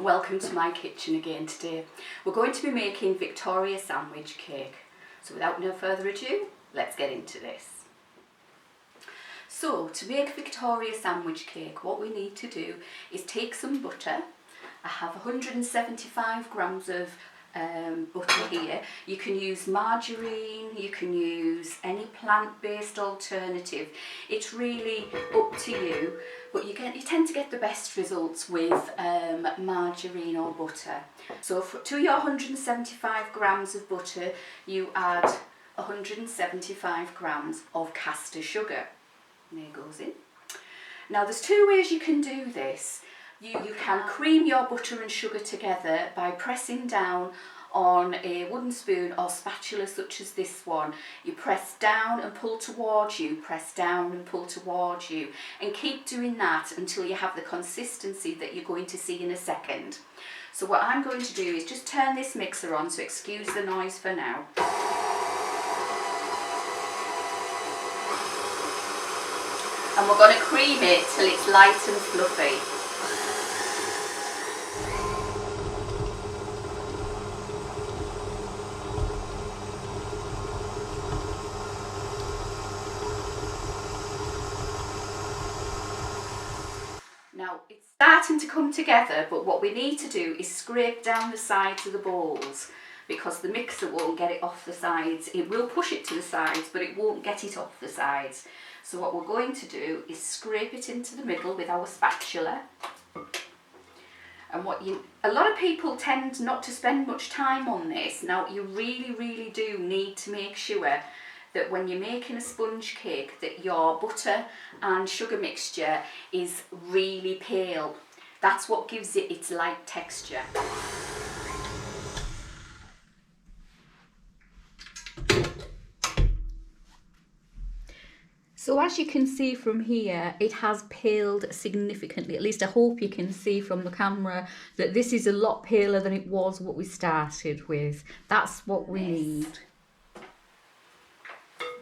and welcome to my kitchen again today. We're going to be making Victoria sandwich cake. So without no further ado, let's get into this. So to make Victoria sandwich cake, what we need to do is take some butter. I have 175 grams of butter here. You can use margarine, you can use any plant-based alternative. It's really up to you, but you tend to get the best results with margarine or butter. So to your 175 grams of butter, you add 175 grams of castor sugar. There it goes in. Now there's two ways you can do this. You can cream your butter and sugar together by pressing down on a wooden spoon or spatula such as this one. You press down and pull towards you, press down and pull towards you, and keep doing that until you have the consistency that you're going to see in a second. So what I'm going to do is just turn this mixer on, so excuse the noise for now. And we're going to cream it till it's light and fluffy. Now it's starting to come together, but what we need to do is scrape down the sides of the bowls, because the mixer won't get it off the sides. It will push it to the sides, but it won't get it off the sides. So what we're going to do is scrape it into the middle with our spatula. And a lot of people tend not to spend much time on this. Now you really do need to make sure that when you're making a sponge cake that your butter and sugar mixture is really pale. That's what gives it its light texture. So as you can see from here, it has paled significantly. At least I hope you can see from the camera that this is a lot paler than it was what we started with. That's what we need.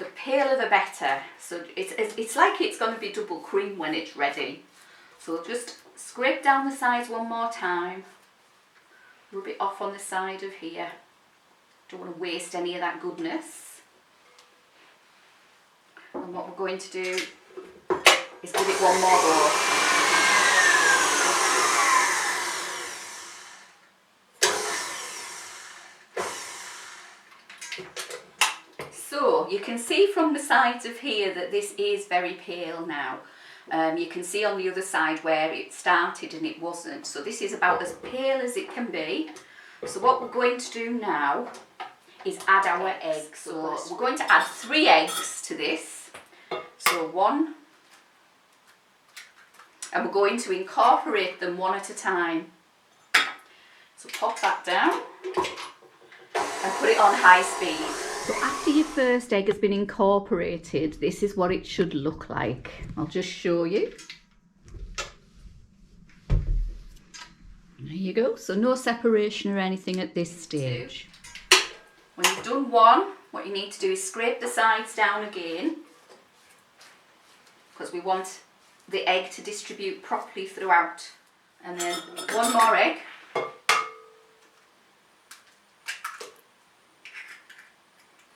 The paler the better. So it's like it's going to be double cream when it's ready. So just scrape down the sides one more time. Rub it off on the side of here. Don't want to waste any of that goodness. And what we're going to do is give it one more go. So you can see from the sides of here that this is very pale now. You can see on the other side where it started and it wasn't. So this is about as pale as it can be. So what we're going to do now is add our eggs. So we're going to add 3 eggs to this. So 1, and we're going to incorporate them one at a time. So pop that down and put it on high speed. So after your first egg has been incorporated, this is what it should look like. I'll just show you. There you go. So no separation or anything at this stage. When you've done 1, what you need to do is scrape the sides down again, because we want the egg to distribute properly throughout. And then 1 more egg.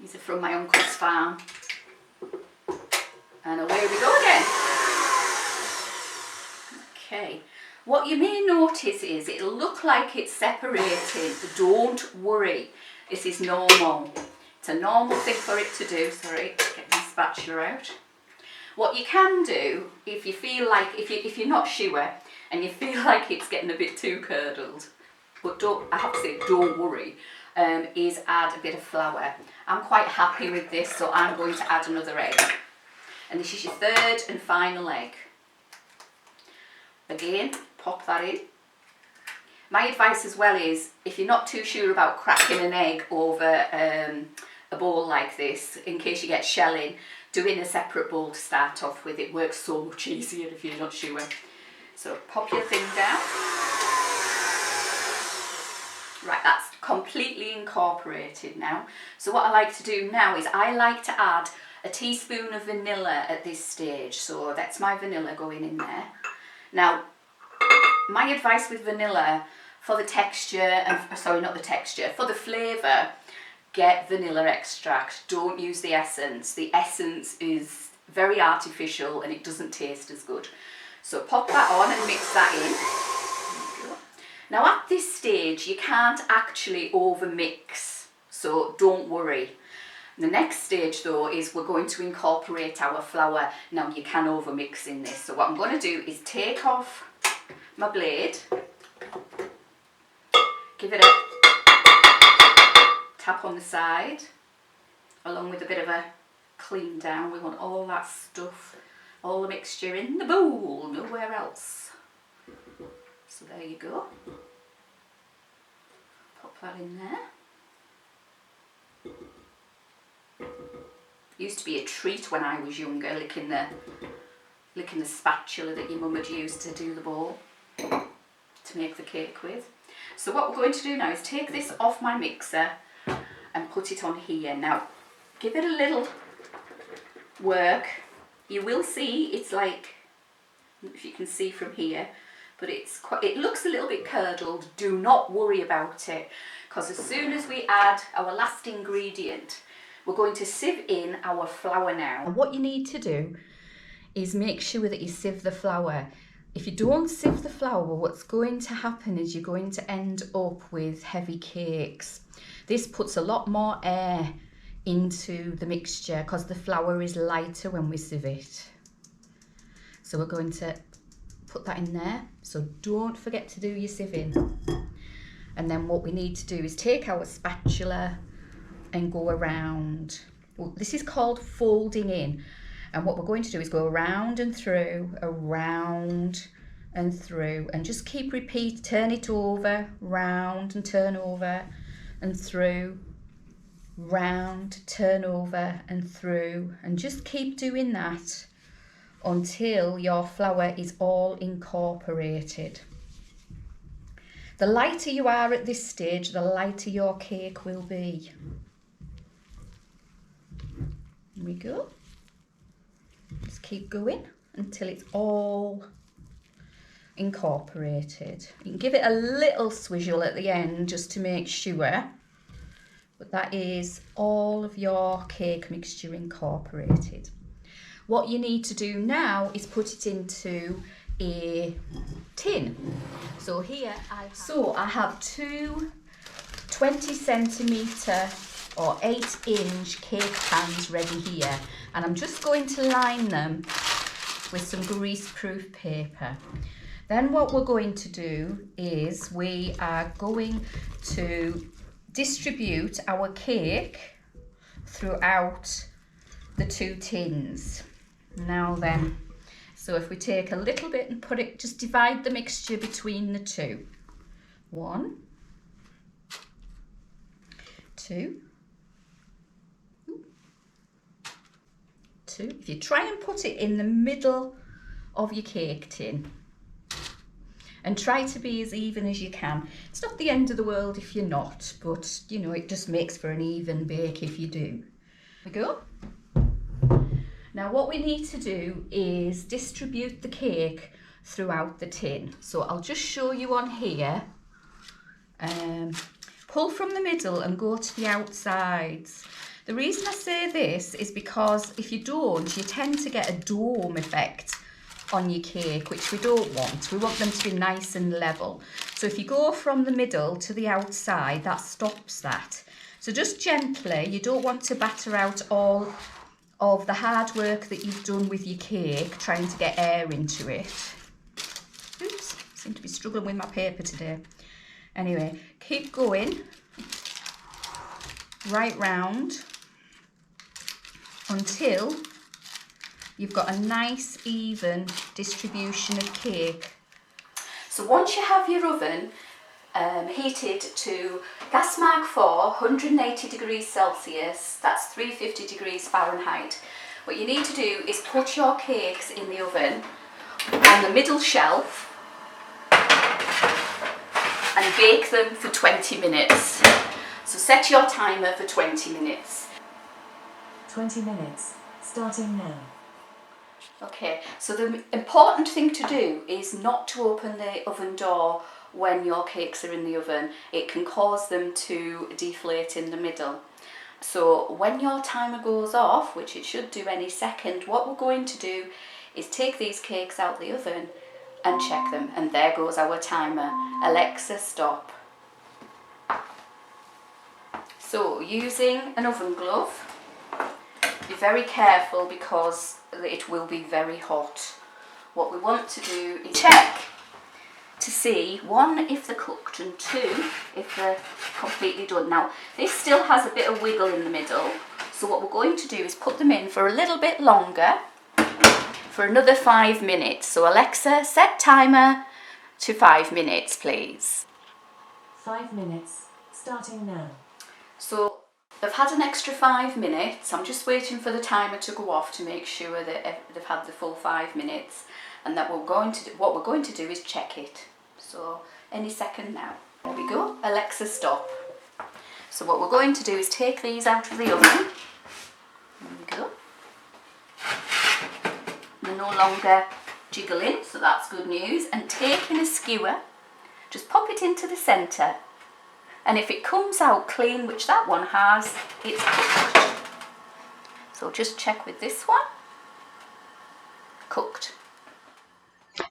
These are from my uncle's farm. And away we go again. Okay. What you may notice is it'll look like it's separated. Don't worry. This is normal. It's a normal thing for it to do. Sorry, get my spatula out. What you can do, if you feel like, if you're not sure and you feel like it's getting a bit too curdled, but I have to say, don't worry, is add a bit of flour. I'm quite happy with this, so I'm going to add another egg. And this is your 3rd and final egg. Again, pop that in. My advice as well is, if you're not too sure about cracking an egg over a bowl like this, in case you get shelling, doing a separate bowl to start off with, it works so much easier if you're not sure. So pop your thing down. Right, that's completely incorporated now. So what I like to do now is I like to add a teaspoon of vanilla at this stage. So that's my vanilla going in there. Now, my advice with vanilla for the texture, and sorry, not the texture, for the flavour, get vanilla extract. Don't use the essence. The essence is very artificial and it doesn't taste as good. So pop that on and mix that in. Now at this stage you can't actually over mix, so don't worry. The next stage though is we're going to incorporate our flour. Now you can over mix in this, so what I'm going to do is take off my blade, give it a tap on the side along with a bit of a clean down. We want all that stuff, all the mixture in the bowl, nowhere else. So there you go. Pop that in there. Used to be a treat when I was younger, licking the spatula that your mum had used to do the bowl to make the cake with. So what we're going to do now is take this off my mixer and put it on here. Now give it a little work. You will see it's like, if you can see from here, but it looks a little bit curdled. Do not worry about it, because as soon as we add our last ingredient, we're going to sieve in our flour now. And what you need to do is make sure that you sieve the flour. If you don't sieve the flour, what's going to happen is you're going to end up with heavy cakes. This puts a lot more air into the mixture because the flour is lighter when we sieve it. So we're going to put that in there. So don't forget to do your sieving. And then what we need to do is take our spatula and go around. Well, this is called folding in. And what we're going to do is go around and through, and just keep repeat, turn it over, round and turn over and through, round, turn over and through, and just keep doing that until your flour is all incorporated. The lighter you are at this stage, the lighter your cake will be. There we go. Just keep going until it's all incorporated. You can give it a little swizzle at the end just to make sure, but that is all of your cake mixture incorporated. What you need to do now is put it into a tin. So here I have two 20 centimetre or 8-inch cake pans ready here, and I'm just going to line them with some grease-proof paper. Then what we're going to do is we are going to distribute our cake throughout the two tins. Now then, so if we take a little bit and put it, just divide the mixture between the two. 1, 2, 2. If you try and put it in the middle of your cake tin and try to be as even as you can. It's not the end of the world if you're not, but you know, it just makes for an even bake if you do. There we go. Now what we need to do is distribute the cake throughout the tin. So I'll just show you on here. Pull from the middle and go to the outsides. The reason I say this is because if you don't, you tend to get a dome effect on your cake, which we don't want. We want them to be nice and level. So if you go from the middle to the outside, that stops that. So just gently, you don't want to batter out all of the hard work that you've done with your cake, trying to get air into it. Oops, seem to be struggling with my paper today. Anyway, keep going right round until you've got a nice even distribution of cake. So once you have your oven heated to gas mark 4, 180 degrees Celsius, that's 350 degrees Fahrenheit, what you need to do is put your cakes in the oven on the middle shelf and bake them for 20 minutes. So set your timer for 20 minutes. 20 minutes, starting now. Okay, so the important thing to do is not to open the oven door when your cakes are in the oven. It can cause them to deflate in the middle. So when your timer goes off, which it should do any second, what we're going to do is take these cakes out the oven and check them. And there goes our timer. Alexa, stop. So using an oven glove, be very careful because it will be very hot. What we want to do is check to see, one, if they're cooked, and two, if they're completely done. Now, this still has a bit of wiggle in the middle, so what we're going to do is put them in for a little bit longer, for another 5 minutes. So Alexa, set timer to 5 minutes, please. 5 minutes, starting now. So they've had an extra 5 minutes. I'm just waiting for the timer to go off to make sure that they've had the full 5 minutes, and that what we're going to do is check it. So any second now. There we go. Alexa, stop. So what we're going to do is take these out of the oven. There we go. They're no longer jiggling, so that's good news. And taking a skewer, just pop it into the centre. And if it comes out clean, which that one has, it's cooked. So just check with this one. Cooked.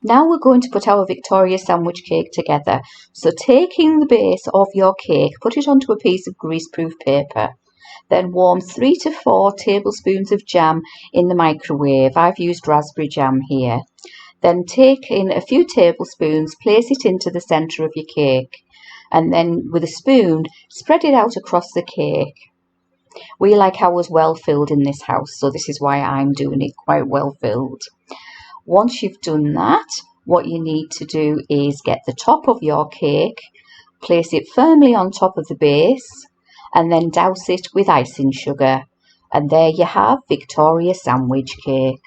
Now we're going to put our Victoria sandwich cake together. So taking the base of your cake, put it onto a piece of greaseproof paper. Then warm 3 to 4 tablespoons of jam in the microwave. I've used raspberry jam here. Then take in a few tablespoons, place it into the centre of your cake. And then with a spoon, spread it out across the cake. We like ours well filled in this house, so this is why I'm doing it quite well filled. Once you've done that, what you need to do is get the top of your cake, place it firmly on top of the base, and then douse it with icing sugar. And there you have Victoria sandwich cake.